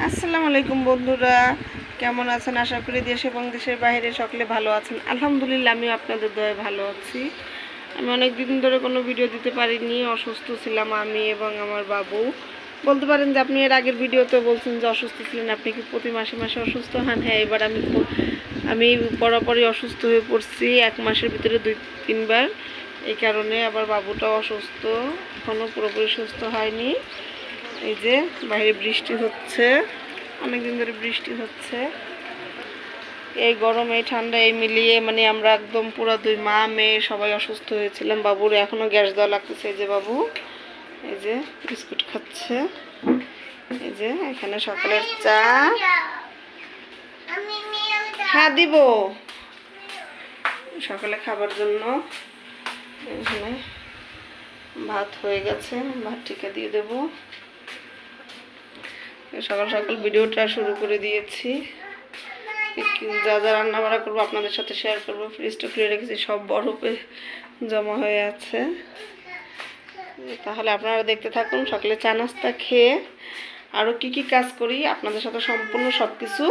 আসসালামু আলাইকুম বন্ধুরা, কেমন আছেন? আশা করি দেশ এবং দেশের বাইরে সকলে ভালো আছেন। আলহামদুলিল্লাহ, আমিও আপনাদের দয়ায় ভালো আছি। আমি অনেক দিন ধরে কোনো ভিডিও দিতে পারিনি, অসুস্থ ছিলাম আমি এবং আমার বাবু। বলতে পারেন যে আপনি এর আগের ভিডিওতে বলছেন যে অসুস্থ ছিলেন, আপনি কি প্রতি মাসে মাসে অসুস্থ হন? হ্যাঁ, এবার আমি বরাবরই অসুস্থ হয়ে পড়ছি, 1 মাসের ভিতরে 2-3 বার। এই কারণে আবার বাবুটাও অসুস্থ, এখনও পুরোপুরি সুস্থ হয়নি। এই যে বাইরে বৃষ্টি হচ্ছে, অনেকদিন ধরে বৃষ্টি হচ্ছে। এই গরম এই ঠান্ডা এই মিলিয়ে মানে আমরা একদম পুরো 2 মা মেয়ে সবাই অসুস্থ হয়েছিলাম। বাবুর এখনও গ্যাস দেওয়া লাগতেছে। এই যে বাবু এই যে বিস্কুট খাচ্ছে। এই যে এখানে সকালের চা। হ্যাঁ দিব, সকালে খাবার জন্য। এখানে ভাত হয়ে গেছে, ভাত টিকা দিয়ে দেবো। সকাল সকাল ভিডিওটা শুরু করে দিয়েছি। যা যা রান্না বান্না করবো আপনাদের সাথে শেয়ার করবো। ফ্রিজটা খুলে রেখেছি, সব বরফে জমা হয়ে আছে। তাহলে আপনারা দেখতে থাকুন। সকালে চা নাস্তা খেয়ে আরও কি কি কাজ করি আপনাদের সাথে সম্পূর্ণ সব কিছু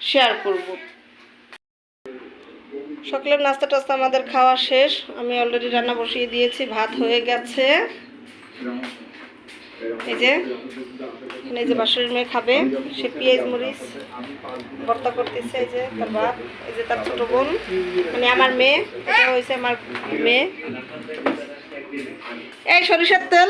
শেয়ার করব। সকালের নাস্তা টাস্তা আমাদের খাওয়া শেষ। আমি অলরেডি রান্না বসিয়ে দিয়েছি, ভাত হয়ে গেছে। এই যে এই যে বাসুরের মেয়ে খাবে, সে পেঁয়াজ মরিচ ভর্তা করতেছে। এই যে তার ভাত, এই যে তার ছোট বোন মানে আমার মেয়ে, এটা হয়েছে আমার মেয়ে। এই সরিষার তেল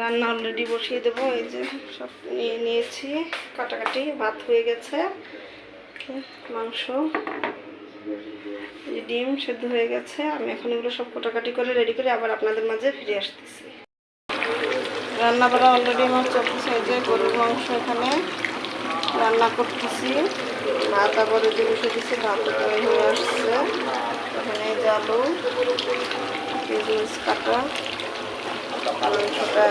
রান্না অলরেডি বসিয়ে দেবো। এই যে সব নিয়ে নিয়েছি, কাটাকাটি। ভাত হয়ে গেছে, মাংস, ডিম সেদ্ধ হয়ে গেছে। আমি এখন এগুলো সব কাটাকাটি করে রেডি করে আবার আপনাদের মাঝে ফিরে আসতেছি। রান্না করা অলরেডি আমার চলতেছে। এই যে গরুর মাংস এখানে রান্না করতেছি। ভাত আবার যে বসে দিচ্ছি, ভাত হয়ে আসছে। এখানে এই যে আলু, পেঁয়াজ কাটা, মাংসটা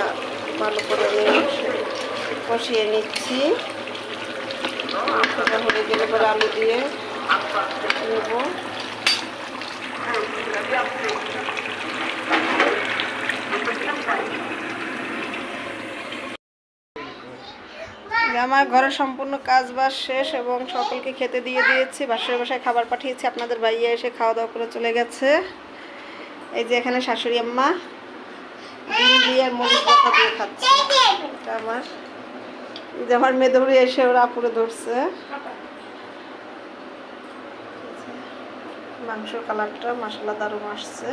ভালো করে কষিয়ে নিচ্ছি। মাংসটা হয়ে গেলে পরে আলু দিয়ে নেব। আমার ঘরের সম্পূর্ণ কাজ বাজ শেষ এবং সকলকে খেতে দিয়ে দিয়েছি। বাসায় বাসায় খাবার পাঠিয়েছি। আপনাদের ভাইয়া এসে খাওয়া দাওয়া করে চলে গেছে। এই যে এখানে শাশুড়ি আম্মা ডিম দিয়ে আর মরিচ বাটা দিয়ে খাচ্ছে। এটা আমার মেয়ে দৌড়ে এসে ওরা আপুরে ধরছে। মাংসর কালারটা মাশাআল্লাহ দারুণ আসছে।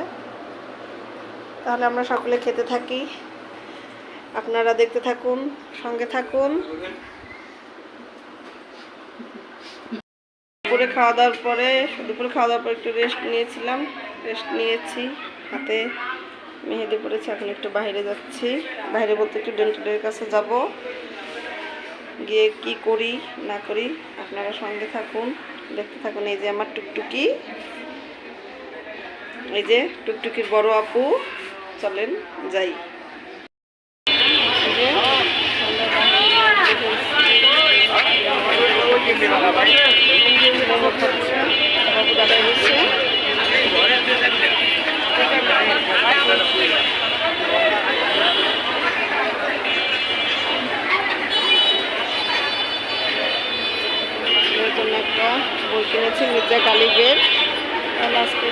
তাহলে আমরা সকলে খেতে থাকি, আপনারা দেখতে থাকুন, সঙ্গে থাকুন। দুপুরে খাওয়া দাওয়ার পরে একটু রেস্ট নিয়েছি। হাতে মেহেদি পড়েছি, এখন একটু বাইরে যাচ্ছি। বাইরে বলতে একটু ডেন্টালের কাছে যাব। গিয়ে কি করি না করি আপনারা সঙ্গে থাকুন, দেখতে থাকুন। এই যে আমার টুকটুকি, এই যে টুকটুকির বড় আপু। চলেন যাই। একটা বই কিনেছি, মির্জা গালিবের। আজকে